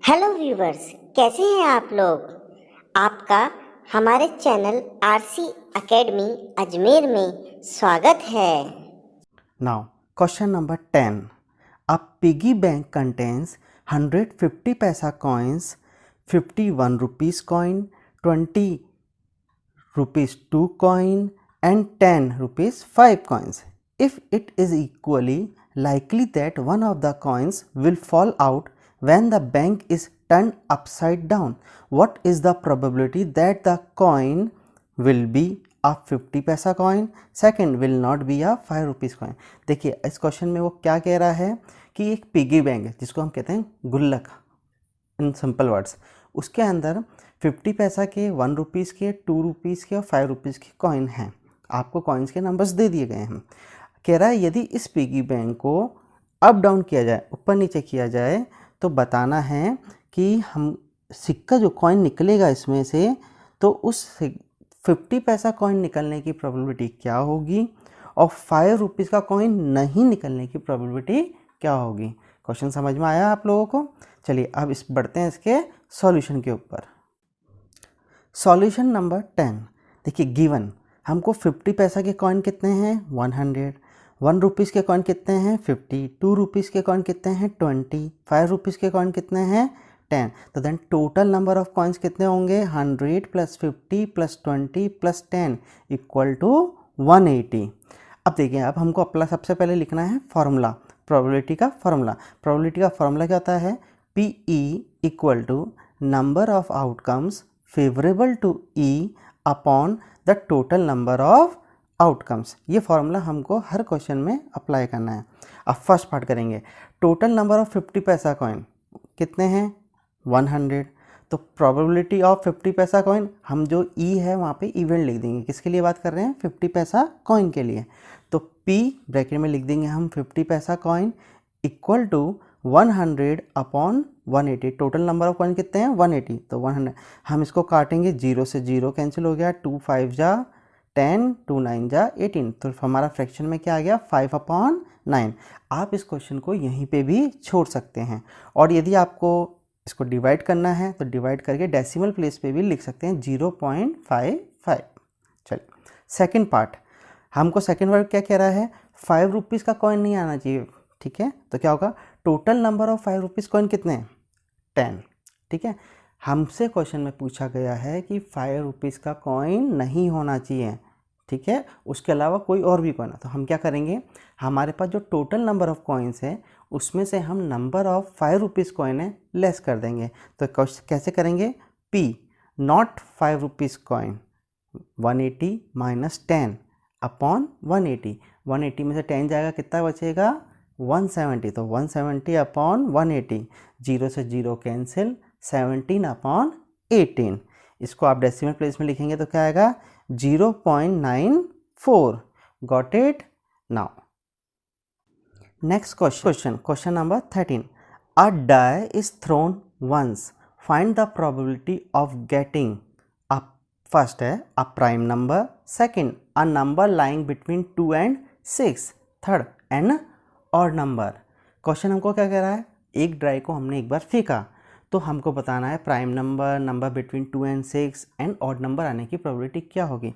Hello viewers, कैसे हैं आप लोग। आपका हमारे चैनल आरसी एकेडमी अजमेर में स्वागत है। Now, question number 10. A piggy bank contains 150 paisa coins, 51 rupees coin, 20 rupees 2 coin and 10 rupees 5 coins. If it is equally likely that one of the coins will fall out when the bank is turned upside down, what is the probability that the coin will be a 50 पैसा coin, second will not be a 5 rupees coin. देखिए इस question में वो क्या कह रहा है कि एक पिगी बैंक है जिसको हम कहते हैं गुल्लक इन सिंपल वर्ड्स, उसके अंदर 50 पैसा के, 1 रुपीज़ के, 2 रुपीज़ के और 5 रुपीज़ के कॉइन हैं। आपको कॉइन्स के नंबर्स दे दिए गए हैं। कह रहा है यदि इस पिगी बैंक को अप डाउन किया जाए, ऊपर नीचे किया जाए, तो बताना है कि हम सिक्का जो कॉइन निकलेगा इसमें से, तो उस 50 पैसा कॉइन निकलने की प्रोबेबिलिटी क्या होगी और 5 रुपीज़ का कॉइन नहीं निकलने की प्रोबेबिलिटी क्या होगी। क्वेश्चन समझ में आया आप लोगों को। चलिए अब इस बढ़ते हैं इसके सॉल्यूशन के ऊपर। Solution number 10। देखिए गिवन हमको 50 पैसा के कॉइन कितने हैं 100, 1 रुपीज़ के कॉइन कितने हैं 50, 2 रुपीज़ के कॉइन कितने हैं 20, 5 रुपीज़ के कॉइन कितने हैं 10। तो then total number of coins कितने होंगे 100 plus 50 plus 20 plus 10 equal to 180। अब देखिए अब हमको अपना सबसे पहले लिखना है फॉर्मूला, प्रोबेबिलिटी का फॉर्मूला। प्रोबेबिलिटी का फॉर्मूला क्या होता है PE equal to number of outcomes favourable to E upon the total number of outcomes. ये फॉर्मूला हमको हर क्वेश्चन में अप्लाई करना है। अब फर्स्ट पार्ट करेंगे। टोटल नंबर ऑफ 50 पैसा कॉइन कितने हैं 100, तो प्रोबेबिलिटी ऑफ 50 पैसा कॉइन, हम जो E है वहाँ पे इवेंट लिख देंगे। किसके लिए बात कर रहे हैं 50 पैसा कॉइन के लिए। तो P ब्रैकेट में लिख देंगे हम 50 पैसा coin equal to 100 upon 180। Total number of coin कितने हैं 180, तो 100 हम इसको काटेंगे, 0 से 0 कैंसिल हो गया, 2 5 जा 10, 2 9 जा 18, तो हमारा फ्रैक्शन में क्या आ गया 5 अपॉन 9। आप इस क्वेश्चन को यहीं पे भी छोड़ सकते हैं, और यदि आपको इसको डिवाइड करना है तो डिवाइड करके डेसिमल प्लेस पे भी लिख सकते हैं 0.55। चलिए सेकंड पार्ट, हमको सेकंड वर्ड क्या कह रहा है 5 रुपीज़ का कॉइन नहीं आना चाहिए, ठीक है। तो क्या होगा total number of 5 rupees coin कितने हैं 10, ठीक है। हमसे क्वेश्चन में पूछा गया है कि 5 रुपीज़ का कॉइन नहीं होना चाहिए, ठीक है, उसके अलावा कोई और भी कॉइन है। तो हम क्या करेंगे, हमारे पास जो टोटल नंबर ऑफ कॉइन्स है उसमें से हम नंबर ऑफ 5 रुपीज़ कॉइन है लेस कर देंगे। तो कैसे करेंगे P not 5 rupees coin 180 minus 10 upon 180, 180 में से 10 जाएगा कितना बचेगा 170, तो 170 अपॉन 180, 0 से 0 कैंसिल, 17 अपॉन 18। इसको आप डेसिमल प्लेस में लिखेंगे तो क्या आएगा 0.94। Got it. Now next question number 13। A die is thrown once, find the probability of getting a, first है a prime number, second a number lying between 2 and 6, third an odd number। Question हमको क्या कह रहा है, एक dry को हमने एक बार फेंका, तो हमको बताना है prime number, number between 2 and 6 and odd number आने की प्रोबेबिलिटी क्या होगी।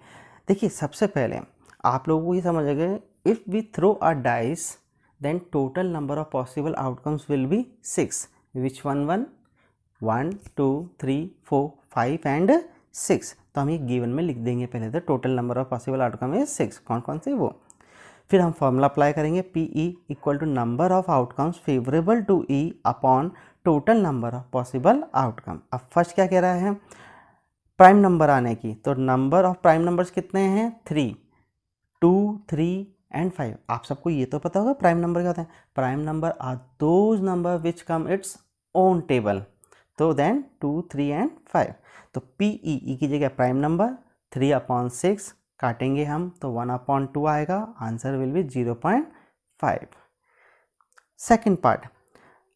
देखिए सबसे पहले आप लोगों को ये समझ आ गया, if we throw a dice then total number of possible outcomes will be 6, which one 1 2 3 4 5 and 6। तो हम ये गिवन में लिख देंगे पहले, तो total number of possible outcome है 6, कौन कौन से वो। फिर हम फॉर्मूला अप्लाई करेंगे PE equal to number of outcomes favourable to E upon total number of possible outcome. अब फर्स्ट क्या कह रहा है प्राइम नंबर आने की, तो नंबर ऑफ प्राइम नंबर्स कितने हैं 3, 2 3 एंड 5। आप सबको ये तो पता होगा प्राइम नंबर क्या होता है, prime number are those number which come its own table, तो देन 2 3 एंड 5। तो PE की जगह प्राइम नंबर 3 अपॉन 6 काटेंगे हम तो 1 अपॉन 2 आएगा, answer will be 0.5। Second part,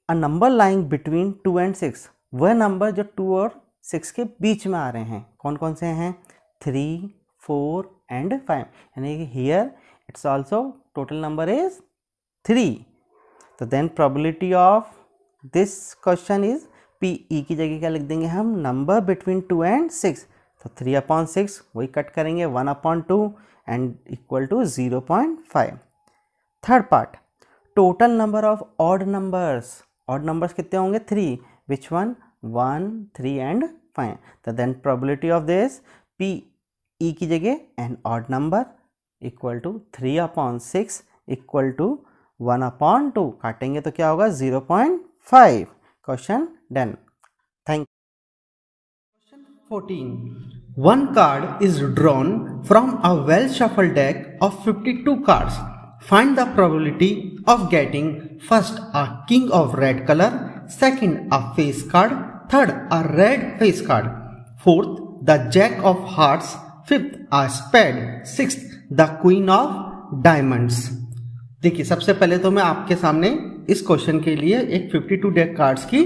a number lying between 2 and 6, वह नंबर जो 2 और 6 के बीच में आ रहे हैं, कौन कौन से हैं 3 4 एंड 5, यानी कि here it's also total number is 3, so then probability of this question is P E की जगह क्या लिख देंगे हम, नंबर बिटवीन 2 and 6, तो 3/6 वही कट करेंगे, 1/2 and equal to 0.5। Third part, total number of odd numbers कितने होंगे, 3, विच वन, 1, 3 and 5, तो then probability of this P E की जगह an odd number equal to 3/6 equal to 1/2, काटेंगे तो क्या होगा 0.5। Question done. Thank you. Question 14, one card is drawn from a well shuffled deck of 52 cards. Find the probability of getting first a king of red color, second a face card, third a red face card, fourth the jack of hearts, fifth a spade, sixth the queen of diamonds। देखिए सबसे पहले तो मैं आपके सामने इस question के लिए एक 52 डेक कार्ड्स की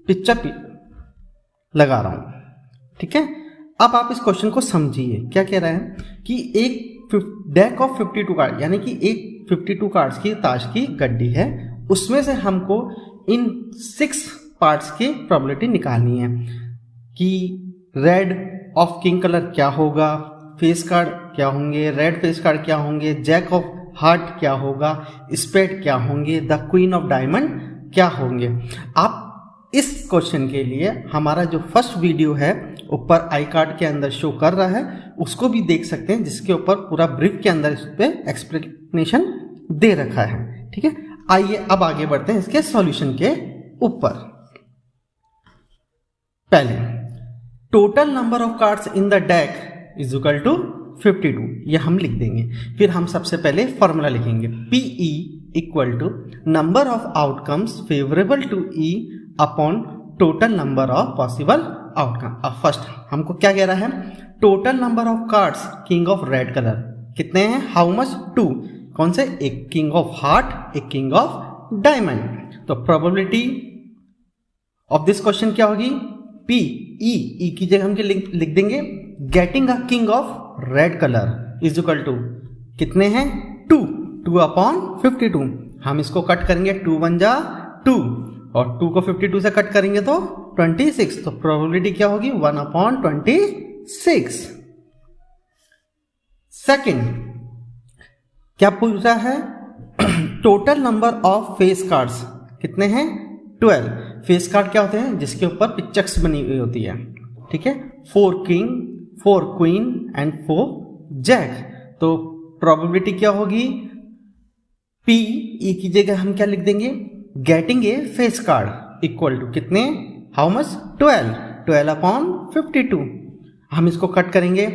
पिक्चर लगा रहा हूं, ठीक है। अब आप इस क्वेश्चन को समझिए, क्या कह रहा है कि एक डेक ऑफ 52 कार्ड, यानी कि एक 52 कार्ड्स की ताश की गड्डी है, उसमें से हमको इन 6 पार्ट्स की प्रोबेबिलिटी निकालनी है कि रेड ऑफ किंग कलर क्या होगा, फेस कार्ड क्या होंगे, रेड फेस कार्ड क्या होंगे, जैक ऑफ हार्ट क्या होगा, स्पेड क्या होंगे, द क्वीन ऑफ डायमंड क्या होंगे। आप इस क्वेश्चन के लिए हमारा जो फर्स्ट वीडियो है ऊपर आई कार्ड के अंदर शो कर रहा है, उसको भी देख सकते हैं, जिसके ऊपर पूरा ब्रीफ के अंदर इस पे एक्सप्लेनेशन दे रखा है, ठीक है। आइए अब आगे बढ़ते हैं इसके सॉल्यूशन के ऊपर। पहले total number of cards in the deck is equal to 52, ये हम लिख देंगे। फिर हम सबसे पहले फॉर्मूला लिखेंगे, P E equal to number of outcomes favourable to E upon total number of possible outcome. अब फर्स्ट हमको क्या कह रहा है, total number of cards king of red colour कितने हैं, हाउ मच, 2, कौन से, एक किंग ऑफ हार्ट, एक किंग ऑफ डायमंड। तो प्रोबेबिलिटी ऑफ दिस क्वेश्चन क्या होगी, पी ई की जगह हम लिख देंगे getting a king of red colour is equal to कितने हैं, 2/52। हम इसको कट करेंगे, 2 1 जा 2 और 2 को 52 से कट करेंगे तो 26, तो प्रोबेबिलिटी क्या होगी 1/26। सेकंड क्या पूछ रहा है, total number of face cards कितने हैं, 12। फेस कार्ड क्या होते हैं, जिसके ऊपर पिक्चर्स बनी हुई होती है, ठीक है, 4 किंग, 4 क्वीन एंड 4 जैक। तो प्रोबेबिलिटी क्या होगी, पी ई की जगह हम क्या लिख देंगे, getting a face card equal to कितने, हाउ मच, 12/52। हम इसको कट करेंगे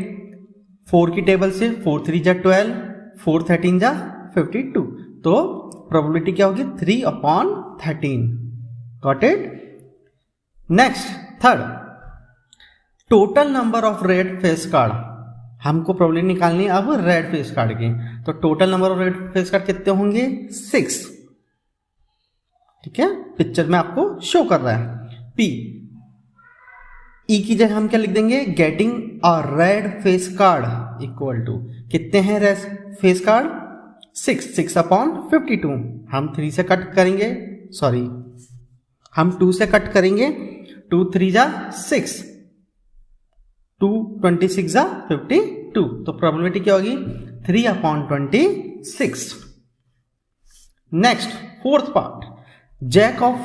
4 की टेबल से, 4 3 जा 12, 4 13 जा 52, तो प्रोबेबिलिटी क्या होगी 3/13। Got it. Next third, total number of red face card, हमको प्रोबेबिलिटी निकालनी है अब रेड फेस कार्ड की। तो total number of red face card कितने होंगे, 6, ठीक है, पिक्चर में आपको शो कर रहा है। पी ई की जगह हम क्या लिख देंगे, getting a red face card equal to कितने हैं रेड फेस कार्ड, 6/52। हम 3 से कट करेंगे, सॉरी हम 2 से कट करेंगे, 2 3 जा 6, 2 26 जा 52, तो प्रोबेबिलिटी क्या होगी 3/26। Next fourth part, jack of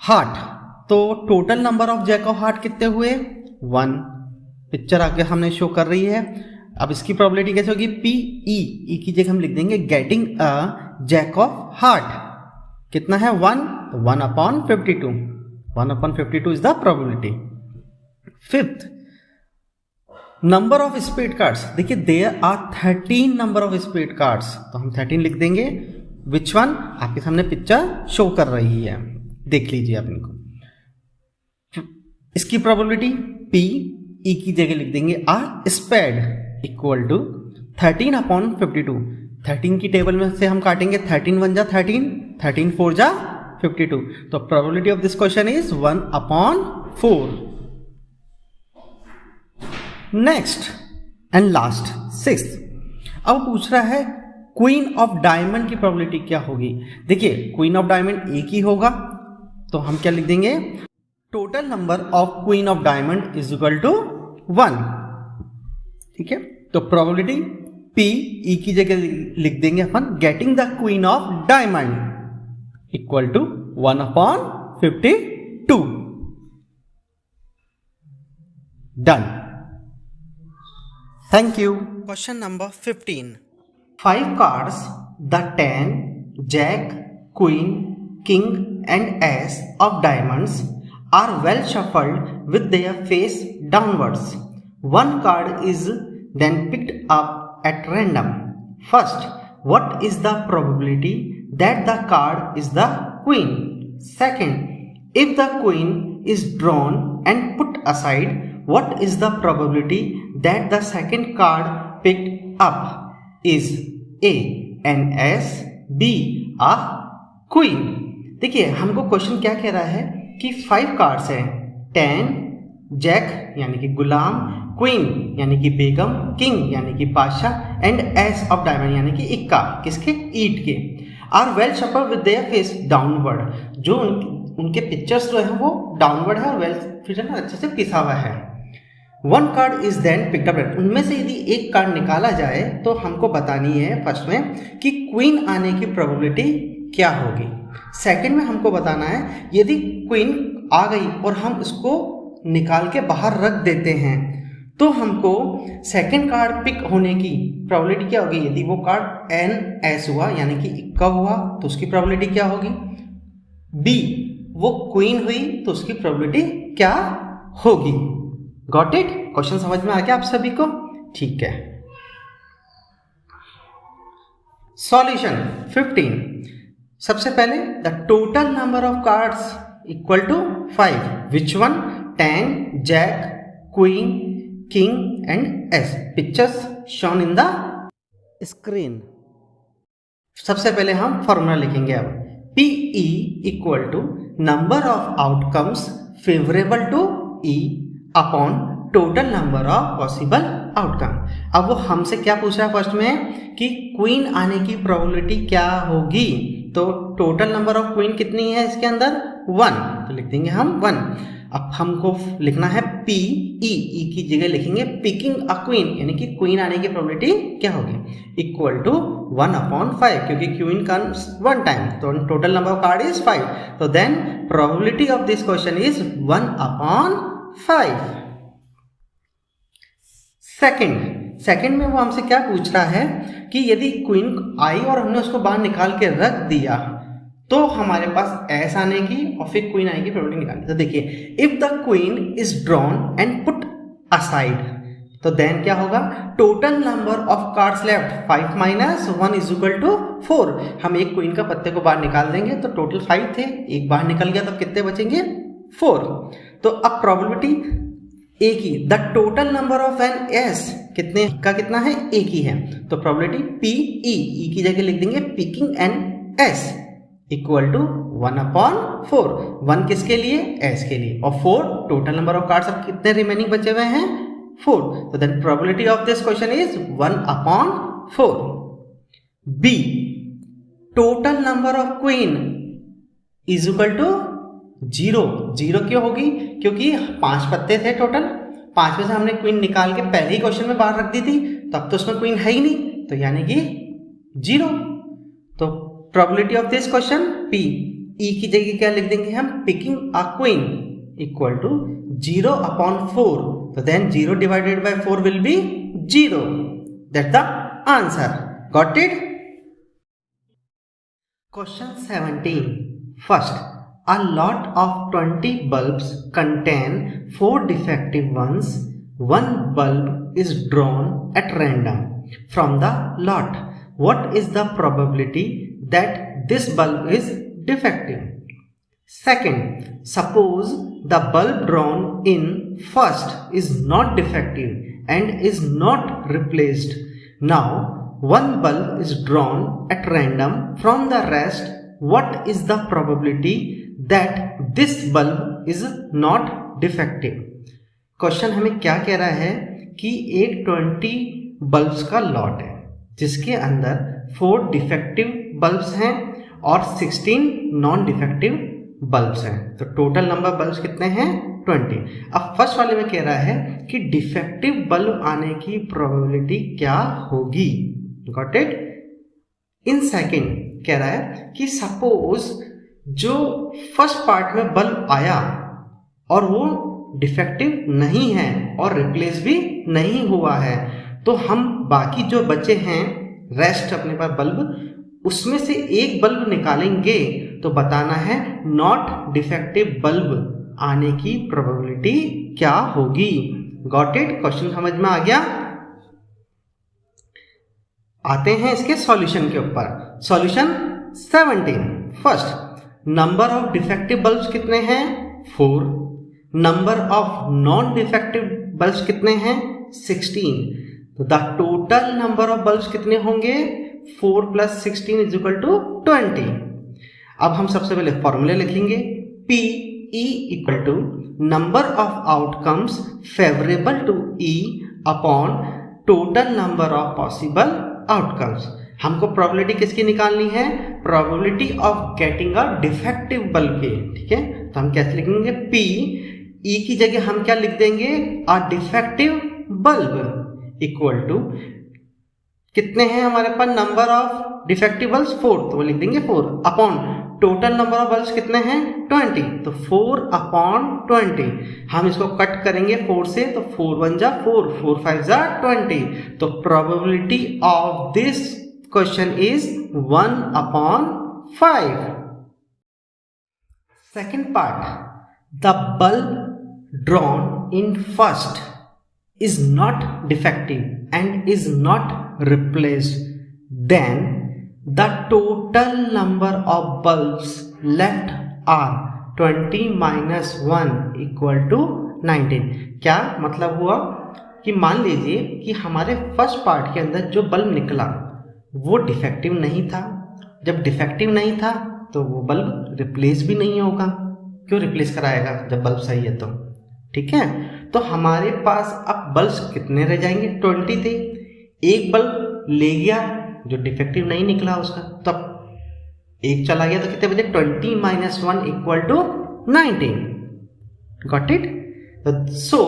heart, तो total number of jack of heart कितने हुए, 1, पिक्चर आगे हमने शो कर रही है। अब इसकी प्रोबेबिलिटी कैसे होगी, पी ई की जगह हम लिख देंगे getting a jack of heart, कितना है 1, तो 1/52, 1/52 is the probability. Fifth, number of spade cards, देखिए there are 13 number of spade cards, तो हम 13 लिख देंगे। विच वन, आपके सामने पिक्चर शो कर रही है, देख लीजिए आप इनको। इसकी प्रोबेबिलिटी पी ई की जगह लिख देंगे आ स्पेड इक्वल टू 13/52। 13 की टेबल में से हम काटेंगे, 13 1 जा 13, 13 4 जा 52, तो probability of this question is 1/4। Next and last sixth, अब पूछ रहा है क्वीन ऑफ डायमंड की प्रोबेबिलिटी क्या होगी। देखिए क्वीन ऑफ डायमंड एक ही होगा, तो हम क्या लिख देंगे, total number of queen of diamond is equal to 1। ठीक है, तो प्रोबेबिलिटी P E की जगह लिख देंगे अपन, getting the queen of diamond equal to 1/52। Done. Thank you. Question number 15. 5 cards, the 10, Jack, Queen, King and Ace of diamonds are well shuffled with their face downwards. One card is then picked up at random. First, what is the probability that the card is the Queen? Second, if the Queen is drawn and put aside, what is the probability that the second card picked up is A an ace, B a queen? देखिए हमको question क्या कह रहा है कि 5 cards हैं, 10 Jack यानी कि गुलाम, क्वीन यानी कि बेगम, किंग यानी कि बादशाह एंड एस ऑफ डायमंड यानी कि इक्का, किसके? ईट के। Are well shuffled with their face downward, जो उनके पिक्चर्स जो है वो डाउनवर्ड है और वेल फिर है ना अच्छे से पिसा हुआ है। One card is then picked up, उनमें से यदि एक कार्ड निकाला जाए तो हमको बतानी है फर्स्ट में कि क्वीन आने की प्रोबेबिलिटी क्या होगी। सेकंड में हमको बताना है यदि क्वीन आ गई और हम उसको निकाल के बाहर रख देते हैं तो हमको सेकंड कार्ड पिक होने की प्रोबेबिलिटी क्या होगी। यदि वो कार्ड एन एस हुआ यानी कि इक्का हुआ तो उसकी प्रोबेबिलिटी क्या होगी। बी वो क्वीन हुई तो उसकी प्रोबेबिलिटी क्या होगी। Got it? क्वेश्चन समझ में आ गया आप सभी को? ठीक है। सॉल्यूशन 15। सबसे पहले the total number of cards equal to 5, which one? 10 jack, queen, king and ace. Pictures shown in the screen. सबसे पहले हम फॉर्मूला लिखेंगे अब, PE equal to number of outcomes favourable to E upon total number of possible outcome. अब वो हमसे क्या पूछ रहा है फर्स्ट में कि क्वीन आने की प्रोबेबिलिटी क्या होगी। तो टोटल नंबर ऑफ क्वीन कितनी है इसके अंदर? 1, तो लिख देंगे हम 1। अब हमको लिखना है PE, E की जगह लिखेंगे पिकिंग अ क्वीन यानी कि क्वीन आने की प्रोबेबिलिटी क्या होगी इक्वल टू 1/5, क्योंकि क्वीन कम्स 1 टाइम, तो total number of card is 5, तो then probability of this question is 1/5। Second में वो हमसे क्या पूछ रहा है कि यदि क्वीन आई और हमने उसको बाहर निकाल के रख दिया तो हमारे पास एस आने की और फिर क्वीन आने की प्रोबेबिलिटी निकालनी। तो देखिए, if the queen is drawn and put aside, तो देन क्या होगा? Total number of cards left 5 minus 1 is equal to 4। हम एक क्वीन का पत्ते को बाहर निकाल देंगे तो टोटल 5 थे, एक बाहर निकल गया तो कितने बचेंगे? 4। तो अब प्रोबेबिलिटी एक ही, the total number of n s कितने का कितना है? एक ही है, तो प्रोबेबिलिटी PE, E की जगह लिख देंगे picking an ace equal to 1/4। 1 किसके लिए? एस के लिए, और 4 टोटल नंबर ऑफ कार्ड्स अब कितने रिमेनिंग बचे हुए हैं? 4, तो then probability of this question is 1/4। B total number of queen is equal to 0 क्यों होगी? क्योंकि 5 पत्ते थे टोटल, 5 में से हमने क्वीन निकाल के पहले ही क्वेश्चन में बाहर रख दी थी, तब तो उसमें क्वीन है ही नहीं, तो यानी कि 0। तो probability of this question P, E की जगह क्या लिख देंगे हम? Picking a queen equal to 0/4, तो then 0 divided by 4 will be 0। That's the answer. Got it? Question 17। First, a lot of 20 bulbs contain 4 defective ones. One bulb is drawn at random from the lot. What is the probability that this bulb is defective? Second, suppose the bulb drawn in first is not defective and is not replaced. Now, one bulb is drawn at random from the rest. What is the probability that this bulb is not defective? Question हमें क्या कह रहा है कि एक 20 bulbs का lot है जिसके अंदर 4 डिफेक्टिव बल्ब्स हैं और 16 नॉन डिफेक्टिव बल्ब्स हैं। तो टोटल नंबर बल्ब्स कितने हैं? 20। अब फर्स्ट वाले में कह रहा है कि डिफेक्टिव बल्ब आने की प्रोबेबिलिटी क्या होगी। Got it? इन सेकंड कह रहा है कि सपोज जो फर्स्ट पार्ट में बल्ब आया और वो डिफेक्टिव नहीं है और रिप्लेस भी नहीं हुआ है, तो हम बाकी जो बचे हैं रेस्ट अपने पास बल्ब, उसमें से एक बल्ब निकालेंगे तो बताना है नॉट डिफेक्टिव बल्ब आने की प्रोबेबिलिटी क्या होगी। Got it? क्वेश्चन समझ में आ गया? आते हैं इसके सॉल्यूशन के ऊपर। Solution 17। First, number of defective bulbs कितने हैं? 4। Number of non defective bulbs कितने हैं? 16। तो the total number of bulbs कितने होंगे? 4 + 16 = 20। अब हम सबसे पहले फॉर्मूले लिखेंगे। PE = number of outcomes favourable to E upon total number of possible outcomes. हमको प्रोबेबिलिटी किसकी निकालनी है? Probability of getting a defective bulb की। ठीक है, तो हम कैसे लिखेंगे? P, E की जगह हम क्या लिख देंगे? A defective bulb equal to कितने हैं हमारे पास नंबर ऑफ डिफेक्टिव बल्ब्स? 4, तो वो लिख देंगे 4 upon total number of bulbs कितने हैं? 20, तो 4 अपॉन 20। हम इसको कट करेंगे 4 से, तो 4 × 1 = 4, 4 × 5 = 20। तो probability of this question is 1/5। Second part, the bulb drawn in first is not defective and is not replaced, then the total number of bulbs left are 20 - 1 = 19। क्या मतलब हुआ कि मान लीजिए कि हमारे फर्स्ट पार्ट के अंदर जो बल्ब निकला वो डिफेक्टिव नहीं था। जब डिफेक्टिव नहीं था तो वो बल्ब रिप्लेस भी नहीं होगा। क्यों रिप्लेस कराएगा जब बल्ब सही है तो? ठीक है, तो हमारे पास अब बल्ब्स कितने रह जाएंगे? 20 थे। एक बल्ब ले गया जो डिफेक्टिव नहीं निकला उसका, तब एक चला गया, तो कितने बचे? 20 - 1 = 19। Got it? So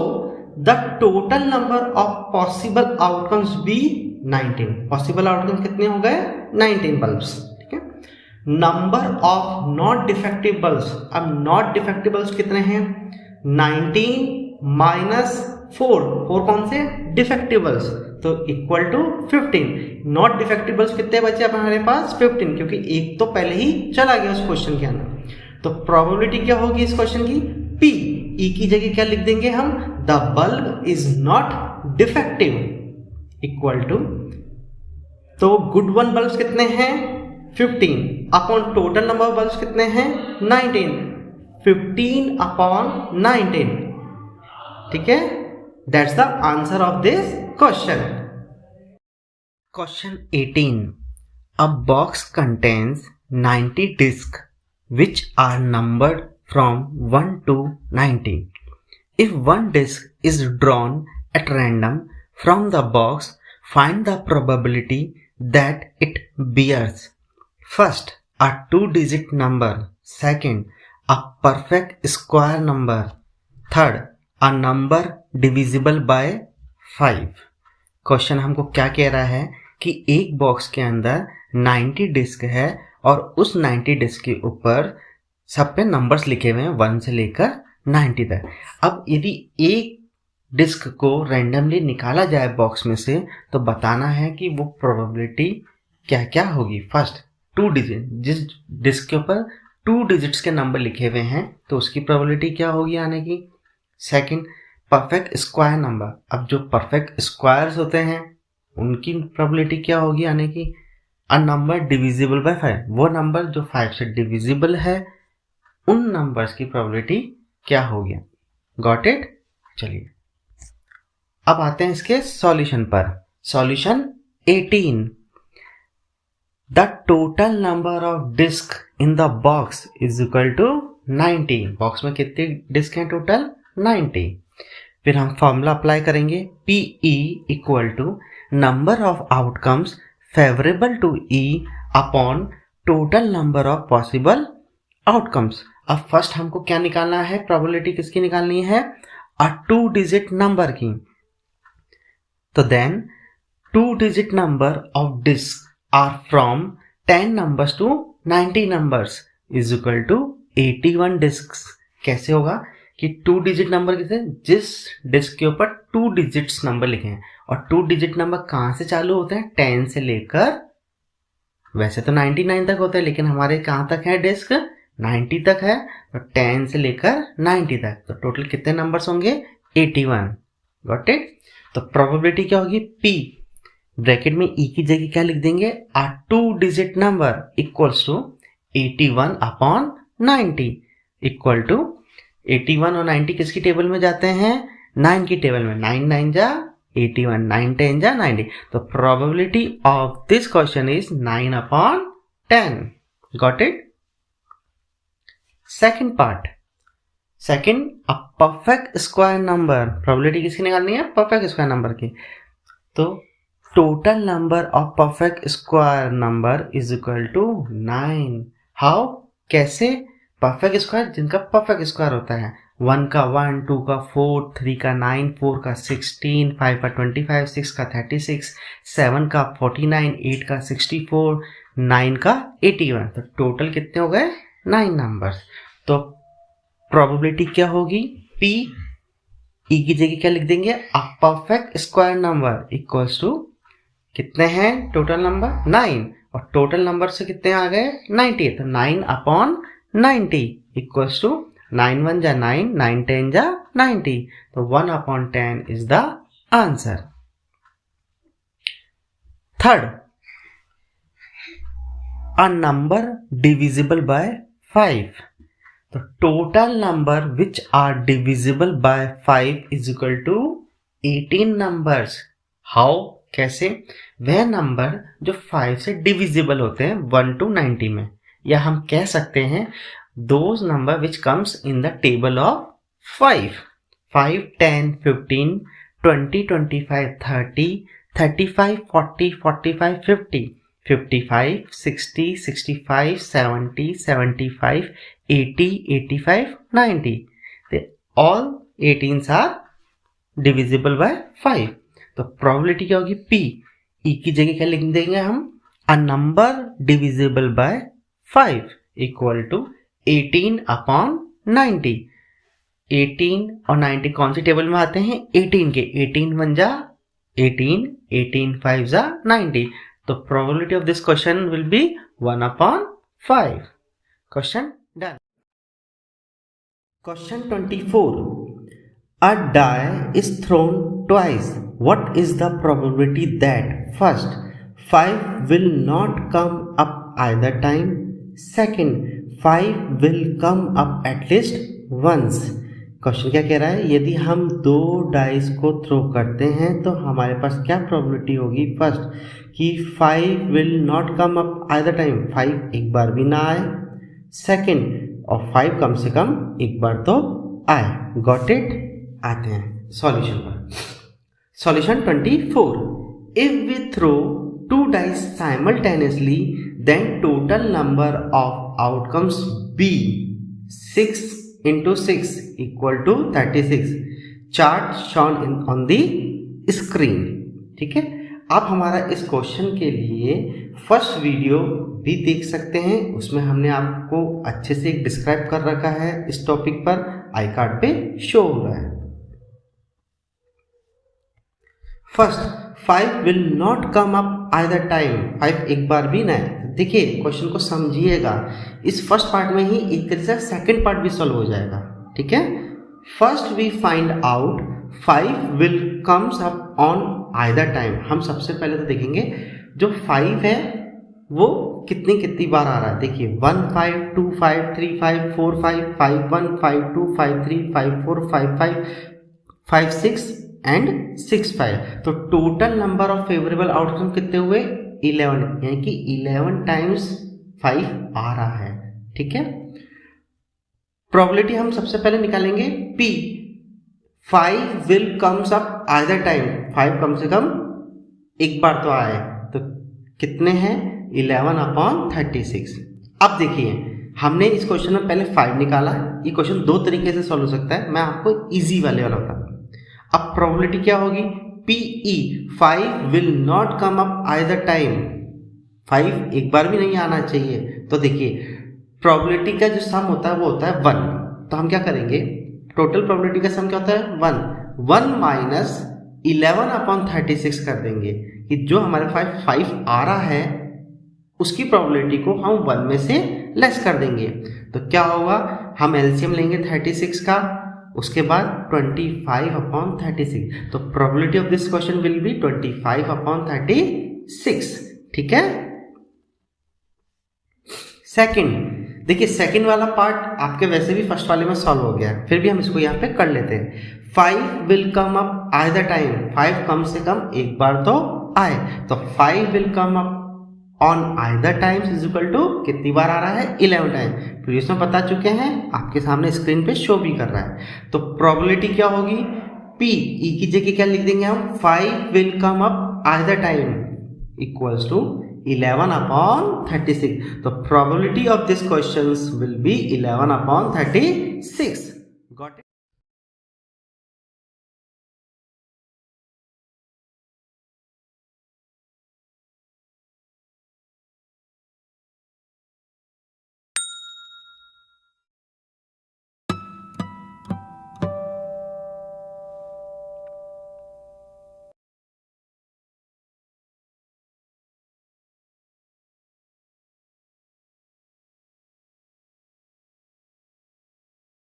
the total number of possible outcomes be 19। Possible outcomes कितने हो गए? 19 बल्ब्स। ठीक है, number of not defective bulbs, अब नॉट डिफेक्टिव बल्ब्स कितने हैं? 19 - 4, 4 कौन से? डिफेक्टिव बल्ब्स, तो equal to 15। Not defective bulbs कितने बचे अब हमारे पास? 15, क्योंकि एक तो पहले ही चला गया उस क्वेश्चन के अंदर। तो प्रोबेबिलिटी क्या होगी इस क्वेश्चन की? P, E की जगह क्या लिख देंगे हम? The bulb is not defective equal to, तो गुड वन बल्ब्स कितने हैं? 15 upon total number of bulbs कितने हैं? 19, 15 अपॉन 19। ठीक है, that's the answer of this question. Question 18, a box contains 90 discs which are numbered from 1 to 90. If one disc is drawn at random from the box, find the probability that it bears. First, a 2-digit number. Second, a perfect square number. Third, a number divisible by 5. Question हमको क्या कह रहा है कि एक box के अंदर 90 disc है और उस 90 डिस्क के ऊपर सब पे नंबर्स लिखे हुए हैं 1 से लेकर 90 तक। अब यदि एक डिस्क को रैंडमली निकाला जाए बॉक्स में से, तो बताना है कि वो प्रोबेबिलिटी क्या क्या होगी। फर्स्ट, 2 डिजिट, जिस डिस्क के ऊपर 2 डिजिट्स के नंबर लिखे हुए हैं तो उसकी प्रोबेबिलिटी क्या होगी आने की। सेकंड, परफेक्ट स्क्वायर नंबर, अब जो परफेक्ट स्क्वायर्स होते हैं उनकी प्रोबेबिलिटी क्या होगी आने की। अ नंबर डिविजिबल बाय 5, वो नंबर जो 5 से डिविजिबल है उन नंबर्स की प्रोबेबिलिटी क्या होगी। Got it? चलिए अब आते हैं इसके सॉल्यूशन पर। Solution 18, the total number of disc in the box is equal to 90। Box में कितने डिस्क हैं टोटल? 90। फिर हम फॉर्मूला अप्लाई करेंगे। PE = number of outcomes favourable to E upon total number of possible outcomes. अब first हमको क्या निकालना है, प्रोबेबिलिटी किसकी निकालनी है, अ 2 डिजिट नंबर की। तो then 2 digit number of disc are from 10 numbers to 90 numbers is equal to 81 disc. कैसे होगा कि 2 डिजिट नंबर किसे, जिस डिस्क के ऊपर 2 डिजिट्स नंबर लिखे हैं, और 2 डिजिट नंबर कहाँ से चालू होते हैं, 10 से लेकर, वैसे तो 99 तक होता है लेकिन हमारे कहाँ तक है डिस्क, 90 तक है, तो 10 से लेकर 90 तक, तो टोटल कितने नंबर्स होंगे, 81। Got it. तो प्रोबेबिलिटी क्या होगी, P ब्रैकेट में E की जगह क्या लिख देंगे, a 2 digit number equals to 81 upon 90 equal to 81 और 90 किसकी टेबल में जाते हैं, 9 की टेबल में, 9 9 जा 81, 9 10 जा 90। तो probability of this question is 9 upon 10। Got it. Second part, second, a perfect square number, probability किसकी निकालनी है, परफेक्ट स्क्वायर नंबर की। तो total number of perfect square number is equal to 9। How, कैसे, परफेक्ट स्क्वायर जिनका perfect square होता है, 1 का 1, 2 का 4, 3 का 9, 4 का 16, 5 का 25, 6 का 36, 7 का 49, 8 का 64, 9 का 81। तो टोटल कितने हो गए, 9 नंबर्स। तो प्रोबेबिलिटी क्या होगी, P E की जगह क्या लिख देंगे, a perfect square number equals to, कितने हैं टोटल नंबर, 9, और टोटल नंबर से कितने आ गए, 90, तो 9 अपॉन 90 इक्वल्स टू 9 1 जा 9, 9 10 जा 90, तो 1 upon 10 is the answer. Third, a number divisible by 5। तो total number which are divisible by 5 is equal to 18 numbers. How, कैसे, वह नंबर जो 5 से डिविजिबल होते हैं 1 to 90 में, या हम कह सकते हैं those number which comes in the table of 5, 5 10 15 20 25 30 35 40 45 50 55 60 65 70 75 80 85 90, they all 18s are divisible by 5। तो प्रोबेबिलिटी क्या होगी, P E की जगह क्या लिख देंगे हम, a number divisible by 5 equal to 18 upon 90। 18 और 90 कौन सी टेबल में आते हैं, 18 के, 18 1 जा 18, 18 5 जा 90। तो probability of this question will B 1 upon 5। Question done. Question 24. A die is thrown twice. What is the probability that first 5 will not come up either time? Second, 5 will come up at least once. Question क्या कह रहा है, यदि हम 2 dice को throw करते हैं तो हमारे पास क्या प्रोबेबिलिटी होगी, फर्स्ट कि 5 will not come up either time, 5 एक बार भी ना आए, सेकेंड और 5 कम से कम एक बार तो आए। Got it. आते हैं सॉल्यूशन पर। Solution 24, if we throw 2 dice simultaneously then total number of outcomes be 6 into 6 equal to 36, chart shown on the screen. ठीक है, आप हमारा इस क्वेश्चन के लिए फर्स्ट वीडियो भी देख सकते हैं, उसमें हमने आपको अच्छे से डिस्क्राइब कर रखा है, इस टॉपिक पर आई कार्ड पे शो हो रहा है। First, 5 will not come up either time, 5 एक बार भी ना। देखिए क्वेश्चन को समझिएगा, इस फर्स्ट पार्ट में ही एक तरह से सेकेंड पार्ट भी सॉल्व हो जाएगा। ठीक है, first we find out 5 will comes up on either time. हम सबसे पहले तो देखेंगे जो 5 है वो कितनी बार आ रहा है। देखिए 1 5 2 5 3 5 4 5 5 1 5 2 5 3 5 4 5 5 5 6 एंड 6 5। तो total number of favourable outcome कितने हुए, 11, यानी कि 11 टाइम्स 5 आ रहा है। ठीक है, प्रोबेबिलिटी हम सबसे पहले निकालेंगे P, 5 will comes up either time, 5 कम से कम एक बार तो आए, तो कितने हैं 11 अपॉन 36। अब देखिए हमने इस क्वेश्चन में पहले 5 निकाला। ये क्वेश्चन दो तरीके से सॉल्व हो सकता है, मैं आपको इजी वाले वाला बताता हूँ। अब प्रोबेबिलिटी क्या होगी, PE 5 will not come up either time, 5 एक बार भी नहीं आना चाहिए। तो देखिए प्रोबेबिलिटी का जो सम होता है वो होता है 1, तो हम क्या करेंगे, टोटल प्रोबेबिलिटी का सम क्या होता है 1 माइनस 11/36 कर देंगे कि जो हमारे 5 आ रहा है उसकी प्रोबेबिलिटी को हम 1 में से लेस कर देंगे। तो क्या होगा, हम एलसीएम लेंगे 36 का, उसके बाद 25/36, तो probability of this question will B 25/36। ठीक है। सेकंड, देखिए सेकंड वाला पार्ट आपके वैसे भी फर्स्ट वाले में सॉल्व हो गया है, फिर भी हम इसको यहाँ पे कर लेते हैं। 5 will come up either time, 5 कम से कम एक बार तो आए, तो 5 will come up on either times is equal to कितनी बार आ रहा है 11 टाइम। प्रीवियस में बता चुके हैं, आपके सामने स्क्रीन पे शो भी कर रहा है। तो प्रोबेबिलिटी क्या होगी, P E की जगह क्या लिख देंगे हम, 5 will come up either time equals to 11/36। तो probability of this question will be 11/36। Got it.